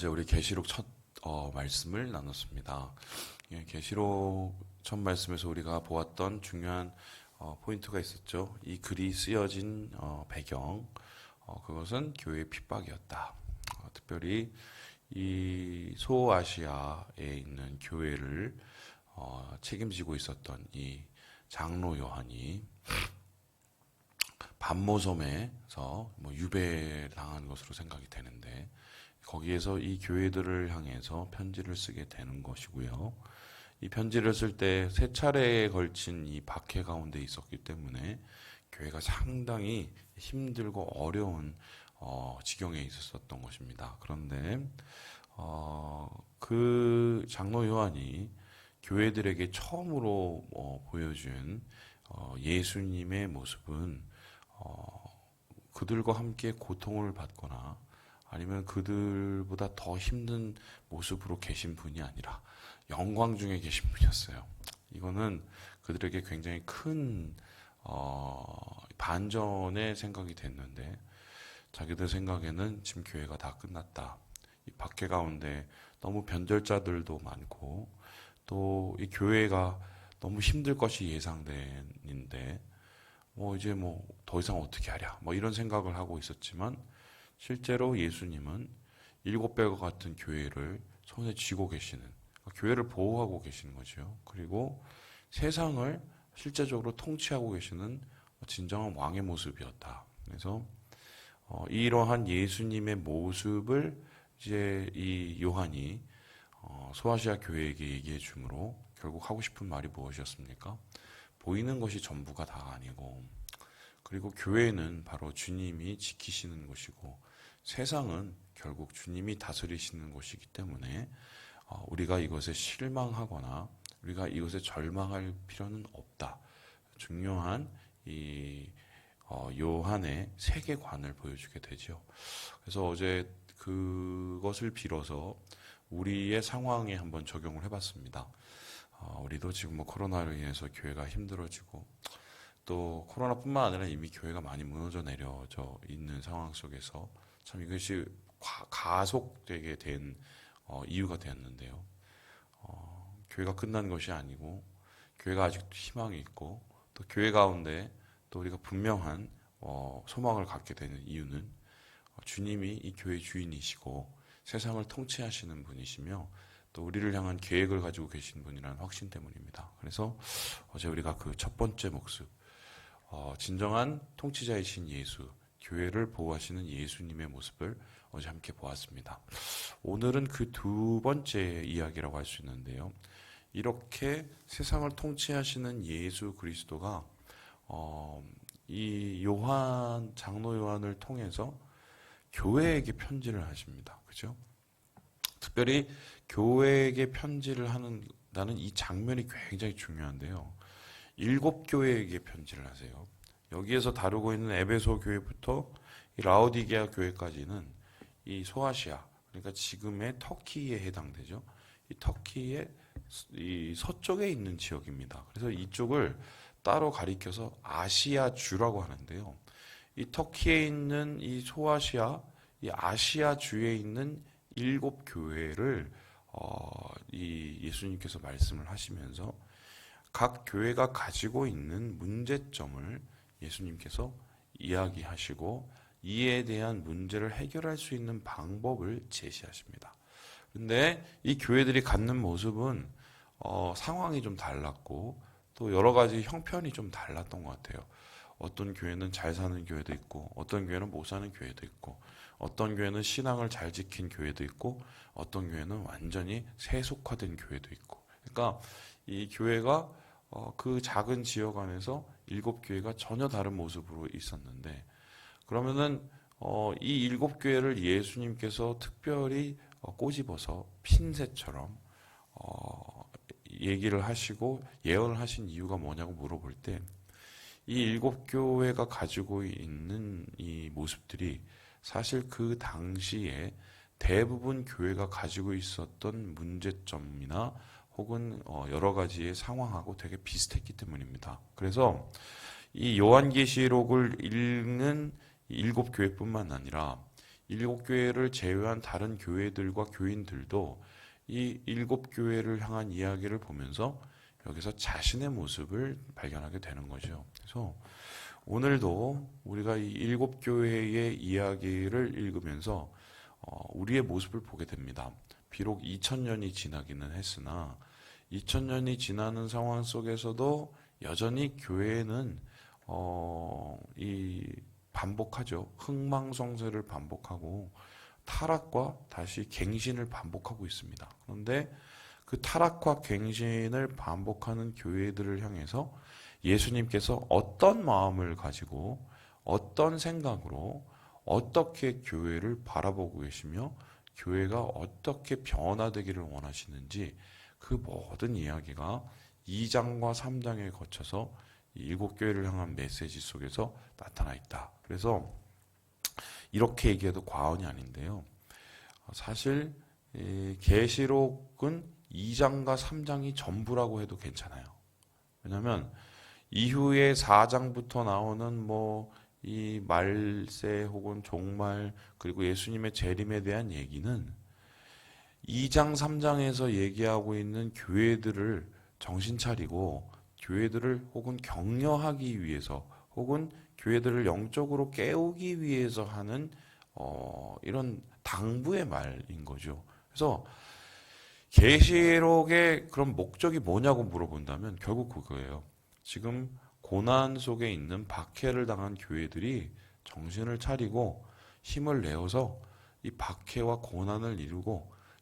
어제 우리 계시록 첫 말씀을 나눴습니다. 계시록 첫 말씀에서 우리가 보았던 중요한 포인트가 있었죠. 이 글이 쓰여진 배경, 그것은 교회의 핍박이었다. 특별히 이 소아시아에 있는 교회를 책임지고 있었던 이 장로 요한이 반모섬에서 유배당한 것으로 생각이 되는데, 거기에서 이 교회들을 향해서 편지를 쓰게 되는 것이고요. 이 편지를 쓸 때 세 차례에 걸친 이 박해 가운데 있었기 때문에 교회가 상당히 힘들고 어려운 지경에 있었던 것입니다. 그런데 그 장로 요한이 교회들에게 처음으로 보여준 예수님의 모습은 그들과 함께 고통을 받거나 아니면 그들보다 더 힘든 모습으로 계신 분이 아니라 영광 중에 계신 분이었어요. 이거는 그들에게 굉장히 큰 반전의 생각이 됐는데, 자기들 생각에는 지금 교회가 다 끝났다. 이 박해 가운데 너무 변절자들도 많고 또 이 교회가 너무 힘들 것이 예상되는데 이제 더 이상 어떻게 하랴 이런 생각을 하고 있었지만, 실제로 예수님은 7배와 같은 교회를 손에 쥐고 계시는, 교회를 보호하고 계시는 거죠. 그리고 세상을 실제적으로 통치하고 계시는 진정한 왕의 모습이었다. 그래서 이러한 예수님의 모습을 이제 이 요한이 소아시아 교회에게 얘기해 주므로 결국 하고 싶은 말이 무엇이었습니까? 보이는 것이 전부가 다가 아니고, 그리고 교회는 바로 주님이 지키시는 곳이고 세상은 결국 주님이 다스리시는 곳이기 때문에 우리가 이것에 실망하거나 우리가 이것에 절망할 필요는 없다. 중요한 이 요한의 세계관을 보여주게 되죠. 그래서 어제 그것을 빌어서 우리의 상황에 한번 적용을 해봤습니다. 우리도 지금 코로나로 인해서 교회가 힘들어지고 또 코로나뿐만 아니라 이미 교회가 많이 무너져 내려져 있는 상황 속에서 참 이것이 가속되게 된 이유가 되었는데요. 교회가 끝난 것이 아니고 교회가 아직도 희망이 있고 또 교회 가운데 또 우리가 분명한 소망을 갖게 되는 이유는 주님이 이 교회의 주인이시고 세상을 통치하시는 분이시며 또 우리를 향한 계획을 가지고 계신 분이라는 확신 때문입니다. 그래서 어제 우리가 그 첫 번째 모습, 진정한 통치자이신 예수, 교회를 보호하시는 예수님의 모습을 어제 함께 보았습니다. 오늘은 그 두 번째 이야기라고 할 수 있는데요. 이렇게 세상을 통치하시는 예수 그리스도가 이 장로 요한을 통해서 교회에게 편지를 하십니다. 그죠? 특별히 교회에게 편지를 한다는 이 장면이 굉장히 중요한데요. 7교회에게 편지를 하세요. 여기에서 다루고 있는 에베소 교회부터 이 라오디게아 교회까지는 이 소아시아, 그러니까 지금의 터키에 해당되죠. 이 터키의 이 서쪽에 있는 지역입니다. 그래서 이쪽을 따로 가리켜서 아시아주라고 하는데요. 이 터키에 있는 이 소아시아, 이 아시아주에 있는 7교회를 이 예수님께서 말씀을 하시면서 각 교회가 가지고 있는 문제점을 예수님께서 이야기하시고 이에 대한 문제를 해결할 수 있는 방법을 제시하십니다. 그런데 이 교회들이 갖는 모습은 상황이 좀 달랐고 또 여러 가지 형편이 좀 달랐던 것 같아요. 어떤 교회는 잘 사는 교회도 있고 어떤 교회는 못 사는 교회도 있고 어떤 교회는 신앙을 잘 지킨 교회도 있고 어떤 교회는 완전히 세속화된 교회도 있고, 그러니까 이 교회가 그 작은 지역 안에서 7교회가 전혀 다른 모습으로 있었는데, 그러면은 이 7교회를 예수님께서 특별히 꼬집어서 핀셋처럼 얘기를 하시고 예언을 하신 이유가 뭐냐고 물어볼 때, 이 7교회가 가지고 있는 이 모습들이 사실 그 당시에 대부분 교회가 가지고 있었던 문제점이나 혹은 여러 가지의 상황하고 되게 비슷했기 때문입니다. 그래서 이 요한계시록을 읽는 7교회뿐만 아니라 일곱 교회를 제외한 다른 교회들과 교인들도 이 일곱 교회를 향한 이야기를 보면서 여기서 자신의 모습을 발견하게 되는 거죠. 그래서 오늘도 우리가 이 일곱 교회의 이야기를 읽으면서 우리의 모습을 보게 됩니다. 비록 2000년이 지나기는 했으나 2000년이 지나는 상황 속에서도 여전히 교회는 이 반복하죠. 흥망성쇠를 반복하고 타락과 다시 갱신을 반복하고 있습니다. 그런데 그 타락과 갱신을 반복하는 교회들을 향해서 예수님께서 어떤 마음을 가지고 어떤 생각으로 어떻게 교회를 바라보고 계시며 교회가 어떻게 변화되기를 원하시는지 그 모든 이야기가 2장과 3장에 거쳐서 일곱 교회를 향한 메시지 속에서 나타나 있다. 그래서 이렇게 얘기해도 과언이 아닌데요. 사실 계시록은 2장과 3장이 전부라고 해도 괜찮아요. 왜냐하면 이후에 4장부터 나오는 이 말세 혹은 종말 그리고 예수님의 재림에 대한 얘기는 2장, 3장에서 얘기하고 있는 교회들을 정신 차리고 교회들을 혹은 격려하기 위해서 혹은 교회들을 영적으로 깨우기 위해서 하는 이런 당부의 말인 거죠. 그래서 계시록의 그런 목적이 뭐냐고 물어본다면 결국 그거예요. 지금 고난 속에 있는 박해를 당한 교회들이 정신을 차리고 힘을 내어서 이 박해와 고난을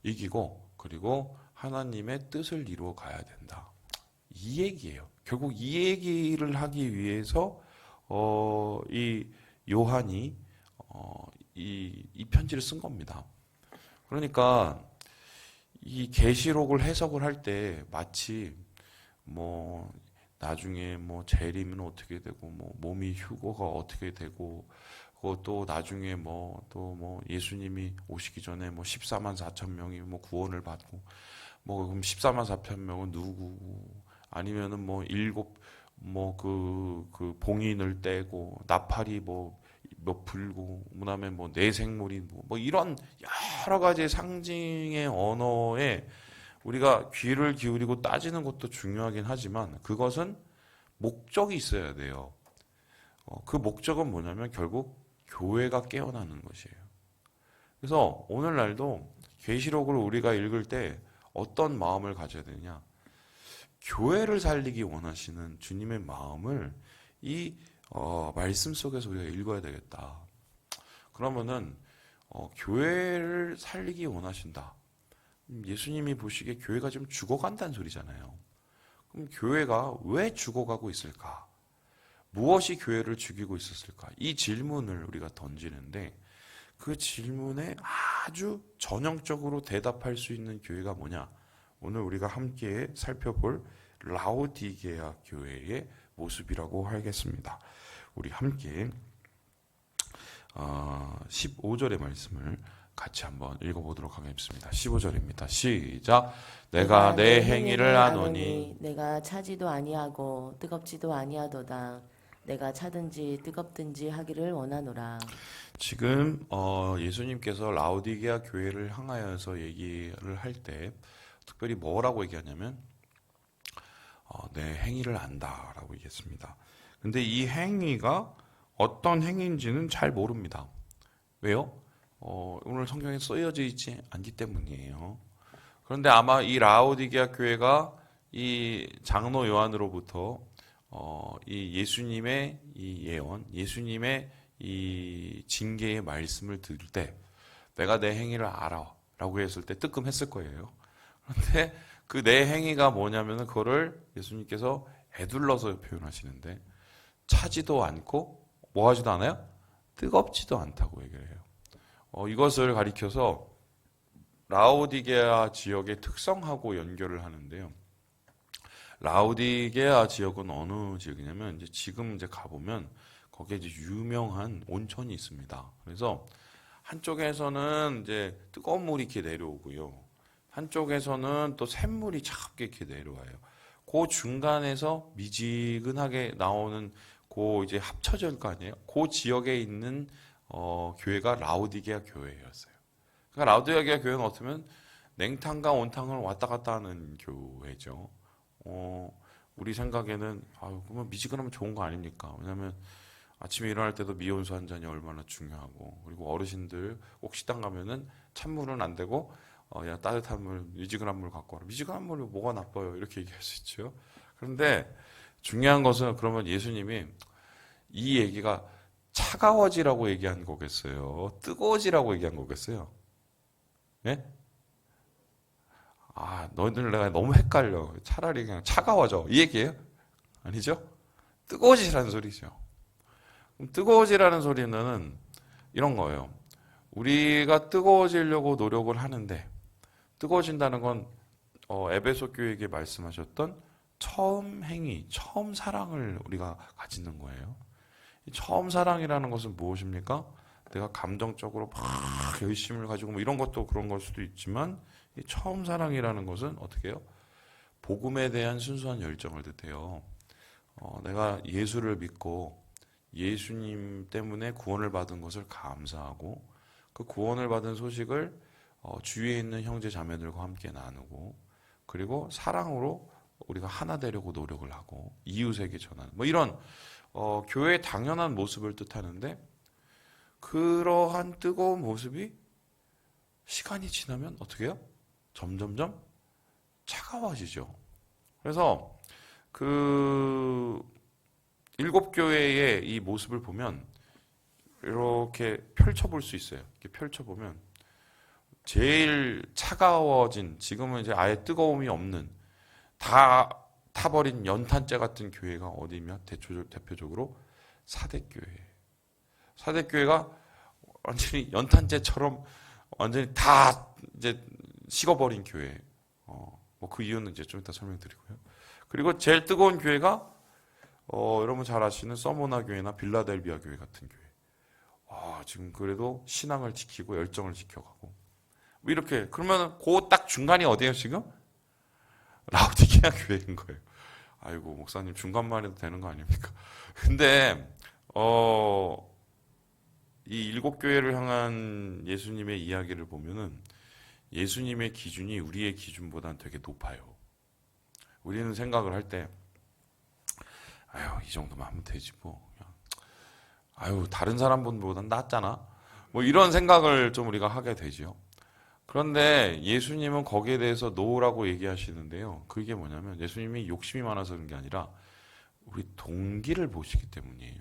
이기고 그리고 하나님의 뜻을 이루어 가야 된다. 이 얘기예요. 결국 이 얘기를 하기 위해서 이 요한이 이 편지를 쓴 겁니다. 그러니까 이 계시록을 해석을 할 때 마치 나중에 재림은 어떻게 되고 몸이 휴거가 어떻게 되고 그것도 나중에 예수님이 오시기 전에 14만 4천 명이 구원을 받고 그럼 14만 4천 명은 누구고 아니면은 일곱 그 봉인을 떼고 나팔이 몇 불고 그다음에 네 생물이 이런 여러 가지 상징의 언어에 우리가 귀를 기울이고 따지는 것도 중요하긴 하지만 그것은 목적이 있어야 돼요. 그 목적은 뭐냐면 결국 교회가 깨어나는 것이에요. 그래서 오늘날도 계시록을 우리가 읽을 때 어떤 마음을 가져야 되냐? 교회를 살리기 원하시는 주님의 마음을 이 말씀 속에서 우리가 읽어야 되겠다. 그러면은 교회를 살리기 원하신다. 예수님이 보시기에 교회가 좀 죽어간다는 소리잖아요. 그럼 교회가 왜 죽어가고 있을까? 무엇이 교회를 죽이고 있었을까? 이 질문을 우리가 던지는데 그 질문에 아주 전형적으로 대답할 수 있는 교회가 뭐냐? 오늘 우리가 함께 살펴볼 라오디게아 교회의 모습이라고 하겠습니다. 우리 함께 15절의 말씀을 같이 한번 읽어보도록 하겠습니다. 15절입니다. 시작. 내가 내 행위를 아노니 내가 차지도 아니하고 뜨겁지도 아니하도다. 내가 차든지 뜨겁든지 하기를 원하노라. 지금 예수님께서 라오디게아 교회를 향하여서 얘기를 할 때 특별히 뭐라고 얘기하냐면 내 행위를 안다라고 얘기했습니다. 근데 이 행위가 어떤 행위인지는 잘 모릅니다. 왜요? 오늘 성경에 쓰여져 있지 않기 때문이에요. 그런데 아마 이 라오디게아 교회가 이 장로 요한으로부터 이 예수님의 이 예언, 예수님의 이 징계의 말씀을 들을 때 내가 내 행위를 알아라고 했을 때 뜨끔했을 거예요. 그런데 그 내 행위가 뭐냐면 그거를 예수님께서 애둘러서 표현하시는데 차지도 않고 뭐 하지도 않아요? 뜨겁지도 않다고 얘기를 해요. 이것을 가리켜서 라오디게아 지역의 특성하고 연결을 하는데요. 라오디게아 지역은 어느 지역이냐면 지금 가보면 거기에 유명한 온천이 있습니다. 그래서 한쪽에서는 뜨거운 물이 이렇게 내려오고요. 한쪽에서는 또 샘물이 차갑게 이렇게 내려와요. 그 중간에서 미지근하게 나오는 그 합쳐질 거 아니에요. 그 지역에 있는 교회가 라오디게아 교회였어요. 그러니까 라오디게아 교회는 어쩌면 냉탕과 온탕을 왔다 갔다 하는 교회죠. 우리 생각에는 그러면 미지근하면 좋은 거 아닙니까? 왜냐하면 아침에 일어날 때도 미온수 한 잔이 얼마나 중요하고, 그리고 어르신들 꼭 식당 가면은 찬물은 안 되고 야 따뜻한 물, 미지근한 물 갖고 와라. 미지근한 물이 뭐가 나빠요? 이렇게 얘기할 수 있죠. 그런데 중요한 것은 그러면 예수님이 이 얘기가 차가워지라고 얘기한 거겠어요? 뜨거워지라고 얘기한 거겠어요? 예? 너희들 내가 너무 헷갈려. 차라리 그냥 차가워져. 이 얘기예요? 아니죠? 뜨거워지라는 소리죠. 그럼 뜨거워지라는 소리는 이런 거예요. 우리가 뜨거워지려고 노력을 하는데, 뜨거워진다는 건 에베소 교회에게 말씀하셨던 처음 행위, 처음 사랑을 우리가 가지는 거예요. 이 처음 사랑이라는 것은 무엇입니까? 내가 감정적으로 막 열심을 가지고 뭐 이런 것도 그런 걸 수도 있지만, 이 처음 사랑이라는 것은 어떻게 해요? 복음에 대한 순수한 열정을 뜻해요. 내가 예수를 믿고 예수님 때문에 구원을 받은 것을 감사하고, 그 구원을 받은 소식을 주위에 있는 형제 자매들과 함께 나누고, 그리고 사랑으로 우리가 하나 되려고 노력을 하고 이웃에게 전하는 뭐 이런 교회의 당연한 모습을 뜻하는데, 그러한 뜨거운 모습이 시간이 지나면 어떻게 해요? 점점점 차가워지죠. 그래서 그 일곱 교회의 이 모습을 보면 이렇게 펼쳐볼 수 있어요. 이렇게 펼쳐보면 제일 차가워진, 지금은 이제 아예 뜨거움이 없는, 다 타버린 연탄재 같은 교회가 어디며 대표적으로 사대교회. 사대교회가 완전히 연탄재처럼 완전히 다 이제 식어버린 교회. 뭐 그 이유는 이제 좀 이따 설명드리고요. 그리고 제일 뜨거운 교회가 여러분 잘 아시는 서모나 교회나 빌라델비아 교회 같은 교회. 지금 그래도 신앙을 지키고 열정을 지켜가고 뭐 이렇게. 그러면 그 딱 중간이 어디예요 지금? 라오디게아 교회인 거예요. 아이고 목사님 중간만 해도 되는 거 아닙니까? 근데 이 일곱 교회를 향한 예수님의 이야기를 보면은 예수님의 기준이 우리의 기준보다는 되게 높아요. 우리는 생각을 할 때, 이 정도만 하면 되지 뭐. 다른 사람보단 낫잖아. 뭐 이런 생각을 좀 우리가 하게 되죠. 그런데 예수님은 거기에 대해서 노라고 얘기하시는데요. 그게 뭐냐면 예수님이 욕심이 많아서 그런 게 아니라 우리 동기를 보시기 때문이에요.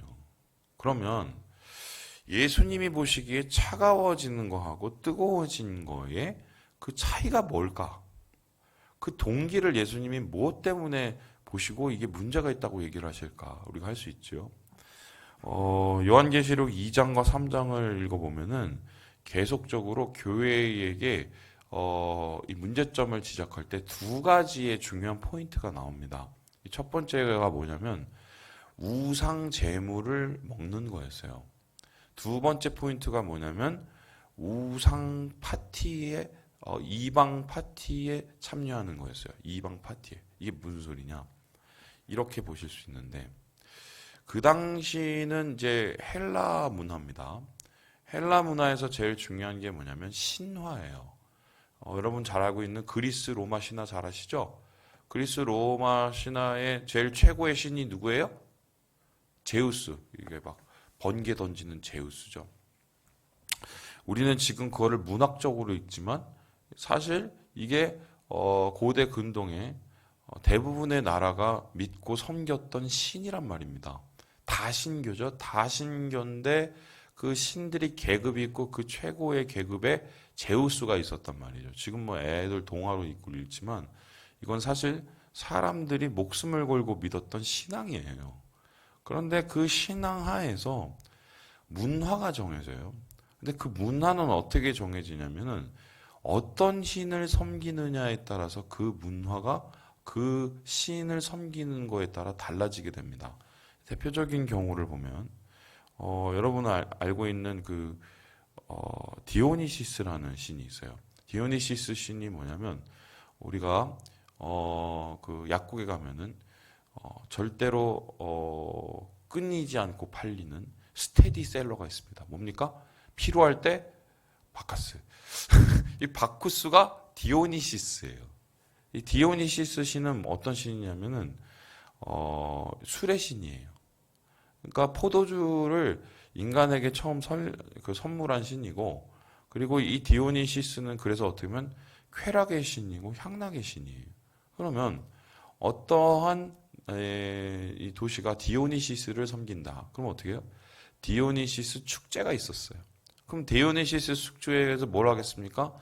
그러면 예수님이 보시기에 차가워지는 거하고 뜨거워진 거에 그 차이가 뭘까? 그 동기를 예수님이 무엇 때문에 보시고 이게 문제가 있다고 얘기를 하실까? 우리가 할 수 있죠. 요한계시록 2장과 3장을 읽어보면은 계속적으로 교회에게 이 문제점을 지적할 때 두 가지의 중요한 포인트가 나옵니다. 첫 번째가 뭐냐면 우상 제물을 먹는 거였어요. 두 번째 포인트가 뭐냐면 우상 파티에 이방 파티에 참여하는 거였어요. 이방 파티에. 이게 무슨 소리냐? 이렇게 보실 수 있는데, 그 당시는 이제 헬라 문화입니다. 헬라 문화에서 제일 중요한 게 뭐냐면 신화예요. 여러분 잘 알고 있는 그리스 로마 신화 잘 아시죠? 그리스 로마 신화의 제일 최고의 신이 누구예요? 제우스. 이게 막 번개 던지는 제우스죠. 우리는 지금 그거를 문학적으로 읽지만 사실 이게 고대 근동에 대부분의 나라가 믿고 섬겼던 신이란 말입니다. 다신교죠. 다신교인데 그 신들이 계급이 있고 그 최고의 계급에 제우스가 있었단 말이죠. 지금 뭐 애들 동화로 읽지만 이건 사실 사람들이 목숨을 걸고 믿었던 신앙이에요. 그런데 그 신앙 하에서 문화가 정해져요. 근데 그 문화는 어떻게 정해지냐면은 어떤 신을 섬기느냐에 따라서 그 문화가 그 신을 섬기는 거에 따라 달라지게 됩니다. 대표적인 경우를 보면 여러분 알고 있는 그 디오니시스라는 신이 있어요. 디오니시스 신이 뭐냐면 우리가 그 약국에 가면은 절대로 끊이지 않고 팔리는 스테디셀러가 있습니다. 뭡니까? 필요할 때 바카스. 이 바쿠스가 디오니시스예요. 이 디오니시스 신은 어떤 신이냐면은 술의 신이에요. 그러니까 포도주를 인간에게 처음 선물한 신이고, 그리고 이 디오니시스는 그래서 어떻게 보면 쾌락의 신이고 향락의 신이에요. 그러면 어떠한 이 도시가 디오니시스를 섬긴다. 그럼 어떻게 해요? 디오니시스 축제가 있었어요. 그럼 디오니시스 축제에서 뭘 하겠습니까?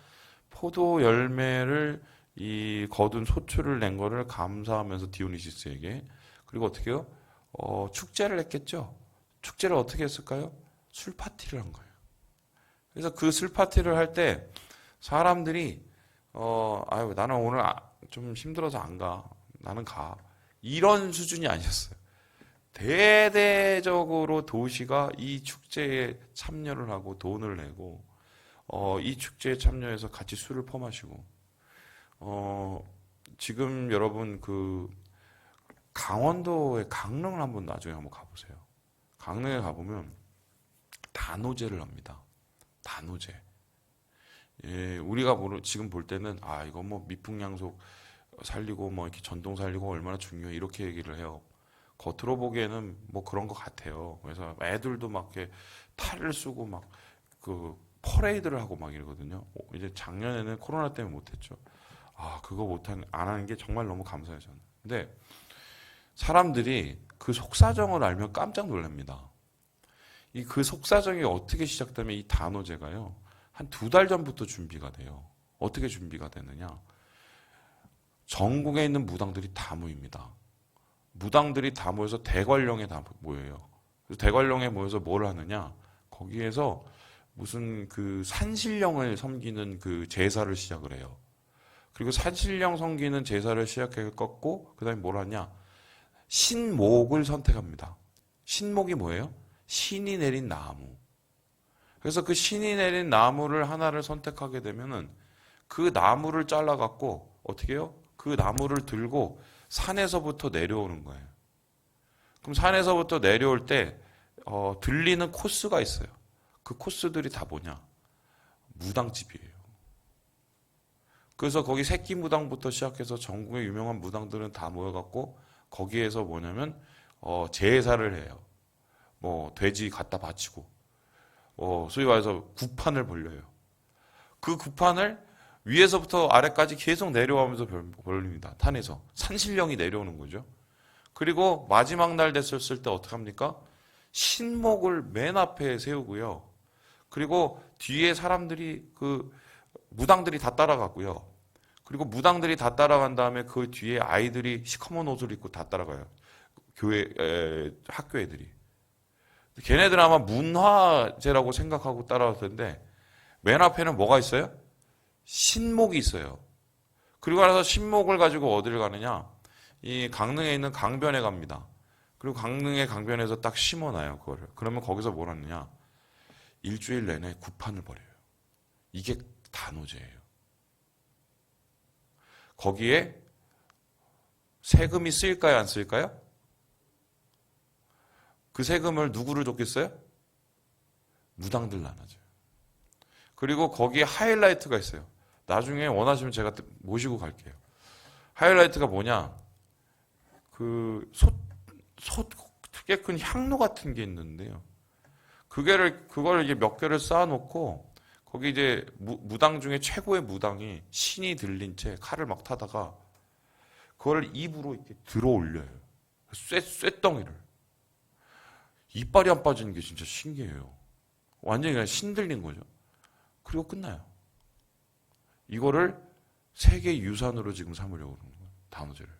포도 열매를 이 거둔 소출을 낸 거를 감사하면서 디오니시스에게, 그리고 어떻게 해요? 축제를 했겠죠. 축제를 어떻게 했을까요? 술 파티를 한 거예요. 그래서 그 술 파티를 할 때 사람들이 아유 나는 오늘 좀 힘들어서 안 가. 나는 가. 이런 수준이 아니었어요. 대대적으로 도시가 이 축제에 참여를 하고 돈을 내고 이 축제에 참여해서 같이 술을 퍼마시고 지금 여러분 그 강원도의 강릉을 한번 나중에 한번 가보세요. 강릉에 가보면 단오제를 합니다. 단오제. 예, 우리가 지금 볼 때는 이거 뭐 미풍양속 살리고 뭐 이렇게 전통 살리고 얼마나 중요해 이렇게 얘기를 해요. 겉으로 보기에는 뭐 그런 것 같아요. 그래서 애들도 막 이렇게 탈을 쓰고 막 그 퍼레이드를 하고 막 이러거든요. 이제 작년에는 코로나 때문에 못했죠. 그거 안 하는 게 정말 너무 감사해요, 저는. 근데 사람들이 그 속사정을 알면 깜짝 놀랍니다. 그 속사정이 어떻게 시작되면 이 단오제가요, 한 2달 전부터 준비가 돼요. 어떻게 준비가 되느냐? 전국에 있는 무당들이 다 모입니다. 무당들이 다 모여서 대관령에 다 모여요. 그래서 대관령에 모여서 뭘 하느냐? 거기에서 무슨 그 산신령을 섬기는 그 제사를 시작을 해요. 그리고 산신령 섬기는 제사를 시작했고, 그 다음에 뭘 하냐? 신목을 선택합니다. 신목이 뭐예요? 신이 내린 나무. 그래서 그 신이 내린 나무를 하나를 선택하게 되면은 그 나무를 잘라갖고 어떻게 해요? 그 나무를 들고 산에서부터 내려오는 거예요. 그럼 산에서부터 내려올 때 들리는 코스가 있어요. 그 코스들이 다 뭐냐? 무당집이에요. 그래서 거기 새끼 무당부터 시작해서 전국의 유명한 무당들은 다 모여갖고 거기에서 뭐냐면 제사를 해요. 뭐 돼지 갖다 바치고 소위 말해서 구판을 벌려요. 그 구판을 위에서부터 아래까지 계속 내려오면서 벌립니다. 탄에서 산신령이 내려오는 거죠. 그리고 마지막 날 됐을 때 어떻게 합니까? 신목을 맨 앞에 세우고요. 그리고 뒤에 사람들이 그 무당들이 다 따라가고요. 그리고 무당들이 다 따라간 다음에 그 뒤에 아이들이 시커먼 옷을 입고 다 따라가요. 학교 애들이. 걔네들은 아마 문화재라고 생각하고 따라올 텐데 맨 앞에는 뭐가 있어요? 신목이 있어요. 그리고 나서 신목을 가지고 어디를 가느냐? 이 강릉에 있는 강변에 갑니다. 그리고 강릉의 강변에서 딱 심어놔요, 그거를. 그러면 거기서 뭘 하느냐? 일주일 내내 구판을 벌여요. 이게 단오제예요. 거기에 세금이 쓰일까요, 안 쓰일까요? 그 세금을 누구를 줬겠어요? 무당들 나눠줘요. 그리고 거기에 하이라이트가 있어요. 나중에 원하시면 제가 모시고 갈게요. 하이라이트가 뭐냐? 되게 큰 향로 같은 게 있는데요. 그걸 이제 몇 개를 쌓아놓고 거기 이제 무당 중에 최고의 무당이 신이 들린 채 칼을 막 타다가 그걸 입으로 이렇게 들어 올려요. 쇳덩이를. 이빨이 안 빠지는 게 진짜 신기해요. 완전히 그냥 신 들린 거죠. 그리고 끝나요. 이거를 세계 유산으로 지금 삼으려고 그러는 거예요. 단오제를.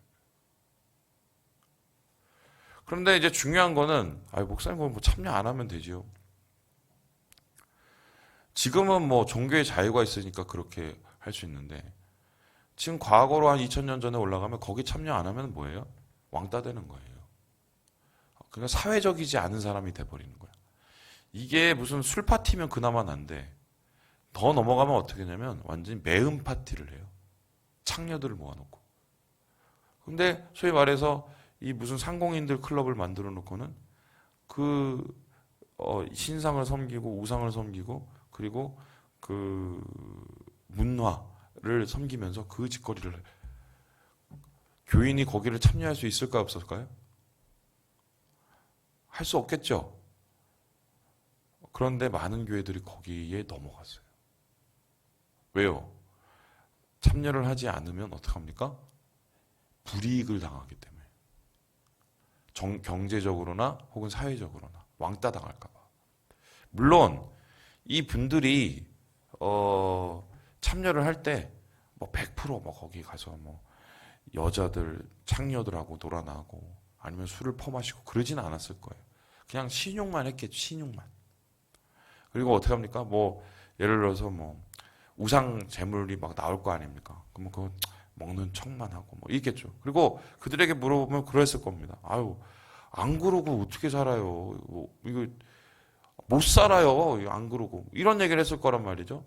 그런데 이제 중요한 거는 목사님 뭐 참여 안 하면 되지요. 지금은 뭐 종교의 자유가 있으니까 그렇게 할 수 있는데 지금 과거로 한 2000년 전에 올라가면 거기 참여 안 하면 뭐예요? 왕따 되는 거예요. 그러니까 사회적이지 않은 사람이 돼버리는 거야. 이게 무슨 술 파티면 그나마 난데 더 넘어가면 어떻게 하냐면 완전히 매음 파티를 해요. 창녀들을 모아놓고. 근데 소위 말해서 이 무슨 상공인들 클럽을 만들어 놓고는 그 신상을 섬기고 우상을 섬기고 그리고 그 문화를 섬기면서 그 짓거리를 교인이 거기를 참여할 수 있을까 없을까요? 할 수 없겠죠. 그런데 많은 교회들이 거기에 넘어갔어요. 왜요? 참여를 하지 않으면 어떡합니까? 불이익을 당하기 때문에. 경제적으로나 혹은 사회적으로나 왕따 당할까 봐. 물론 이 분들이 참여를 할 때 뭐 100% 거기 가서 뭐 여자들 창녀들하고 놀아나고 아니면 술을 퍼마시고 그러진 않았을 거예요. 그냥 신용만 했겠죠. 신용만. 그리고 어떻게 합니까? 뭐 예를 들어서 뭐 우상 제물이 막 나올 거 아닙니까? 그러면 그거 먹는 척만 하고 뭐 있겠죠. 그리고 그들에게 물어보면 그랬을 겁니다. 아유 안 그러고 어떻게 살아요? 이거 못 살아요. 안 그러고 이런 얘기를 했을 거란 말이죠.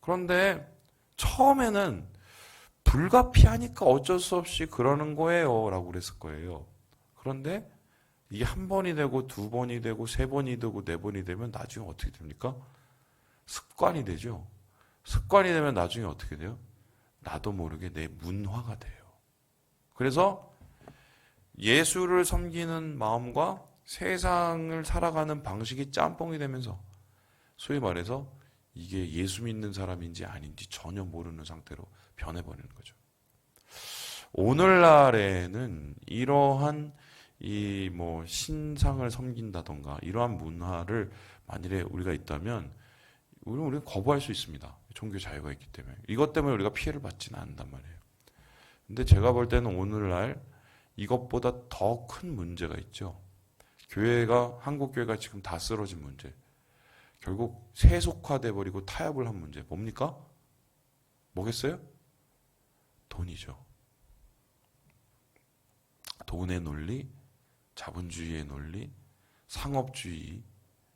그런데 처음에는 불가피하니까 어쩔 수 없이 그러는 거예요. 라고 그랬을 거예요. 그런데 이게 한 번이 되고 두 번이 되고 세 번이 되고 네 번이 되면 나중에 어떻게 됩니까? 습관이 되죠. 습관이 되면 나중에 어떻게 돼요? 나도 모르게 내 문화가 돼요. 그래서 예수를 섬기는 마음과 세상을 살아가는 방식이 짬뽕이 되면서 소위 말해서 이게 예수 믿는 사람인지 아닌지 전혀 모르는 상태로 변해버리는 거죠. 오늘날에는 이러한 이 뭐 신상을 섬긴다던가 이러한 문화를 만일에 우리가 있다면 우리는 거부할 수 있습니다. 종교 자유가 있기 때문에. 이것 때문에 우리가 피해를 받지는 않는단 말이에요. 근데 제가 볼 때는 오늘날 이것보다 더 큰 문제가 있죠. 한국 교회가 지금 다 쓰러진 문제. 결국 세속화돼 버리고 타협을 한 문제. 뭡니까? 뭐겠어요? 돈이죠. 돈의 논리, 자본주의의 논리, 상업주의,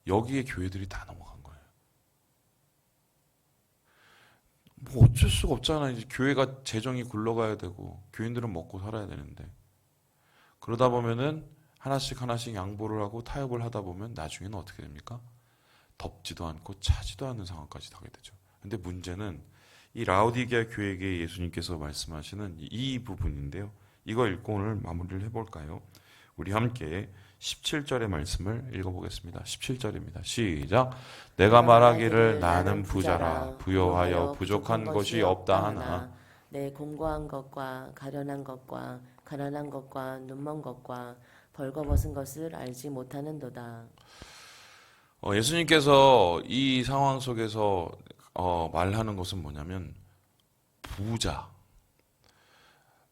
여기에 교회들이 다 넘어간 거예요. 뭐 어쩔 수가 없잖아요. 이제 교회가 재정이 굴러가야 되고, 교인들은 먹고 살아야 되는데. 그러다 보면은 하나씩 하나씩 양보를 하고 타협을 하다 보면 나중에는 어떻게 됩니까? 덥지도 않고 차지도 않는 상황까지 가게 되죠. 근데 문제는 이 라오디게아 교회에게 예수님께서 말씀하시는 이 부분인데요. 이거 읽고 오늘 마무리를 해볼까요? 우리 함께 17절의 말씀을 읽어보겠습니다. 17절입니다. 시작. 내가 말하기를 나는 부자라 부요하여 부족한 것이 없다 하나 내 공고한 것과 가련한 것과 가난한 것과 눈먼 것과 벌거벗은 것을 알지 못하는도다. 예수님께서 이 상황 속에서 말하는 것은 뭐냐면 부자.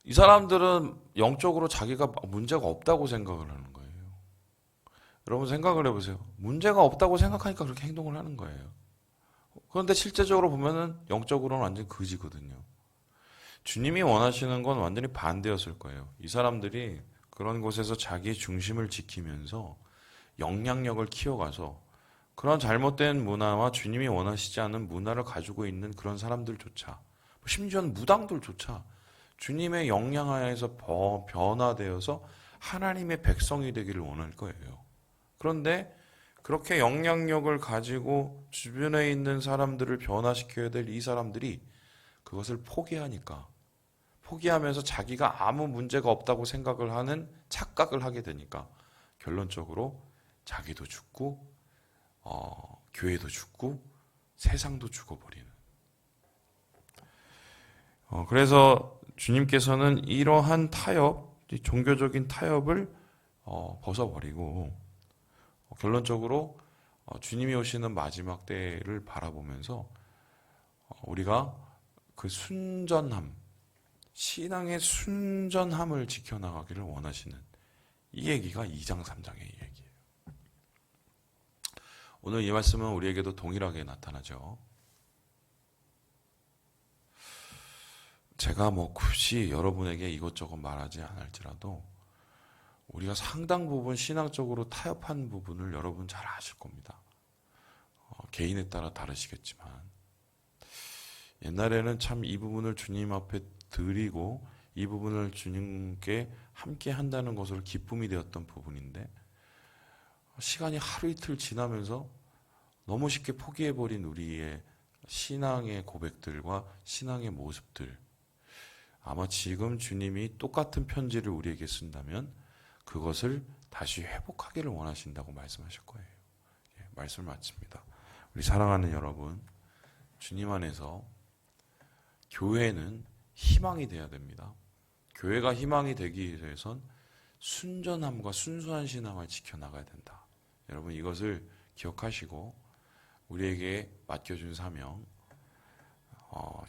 이 사람들은 영적으로 자기가 문제가 없다고 생각을 하는 거예요. 여러분 생각을 해보세요. 문제가 없다고 생각하니까 그렇게 행동을 하는 거예요. 그런데 실제적으로 보면은 영적으로는 완전 거지거든요. 주님이 원하시는 건 완전히 반대였을 거예요. 이 사람들이 그런 곳에서 자기의 중심을 지키면서 영향력을 키워가서 그런 잘못된 문화와 주님이 원하시지 않은 문화를 가지고 있는 그런 사람들조차, 심지어는 무당들조차 주님의 영향하에서 변화되어서 하나님의 백성이 되기를 원할 거예요. 그런데 그렇게 영향력을 가지고 주변에 있는 사람들을 변화시켜야 될 이 사람들이 그것을 포기하면서 자기가 아무 문제가 없다고 생각을 하는 착각을 하게 되니까 결론적으로 자기도 죽고 교회도 죽고 세상도 죽어버리는. 그래서 주님께서는 이러한 타협, 종교적인 타협을 벗어버리고 결론적으로 주님이 오시는 마지막 때를 바라보면서 우리가 그 순전함, 신앙의 순전함을 지켜나가기를 원하시는 이 얘기가 2장 3장의 얘기예요. 오늘 이 말씀은 우리에게도 동일하게 나타나죠. 제가 뭐 굳이 여러분에게 이것저것 말하지 않을지라도 우리가 상당 부분 신앙적으로 타협한 부분을 여러분 잘 아실 겁니다. 개인에 따라 다르시겠지만 옛날에는 참 이 부분을 주님 앞에 드리고 이 부분을 주님께 함께 한다는 것으로 기쁨이 되었던 부분인데 시간이 하루 이틀 지나면서 너무 쉽게 포기해버린 우리의 신앙의 고백들과 신앙의 모습들, 아마 지금 주님이 똑같은 편지를 우리에게 쓴다면 그것을 다시 회복하기를 원하신다고 말씀하실 거예요. 예, 말씀을 마칩니다. 우리 사랑하는 여러분, 주님 안에서 교회는 희망이 되어야 됩니다. 교회가 희망이 되기 위해선 순전함과 순수한 신앙을 지켜나가야 된다. 여러분 이것을 기억하시고 우리에게 맡겨준 사명,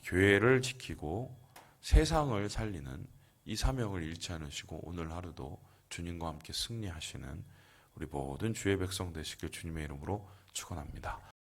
교회를 지키고 세상을 살리는 이 사명을 잃지 않으시고 오늘 하루도 주님과 함께 승리하시는 우리 모든 주의 백성 되시길 주님의 이름으로 축원합니다.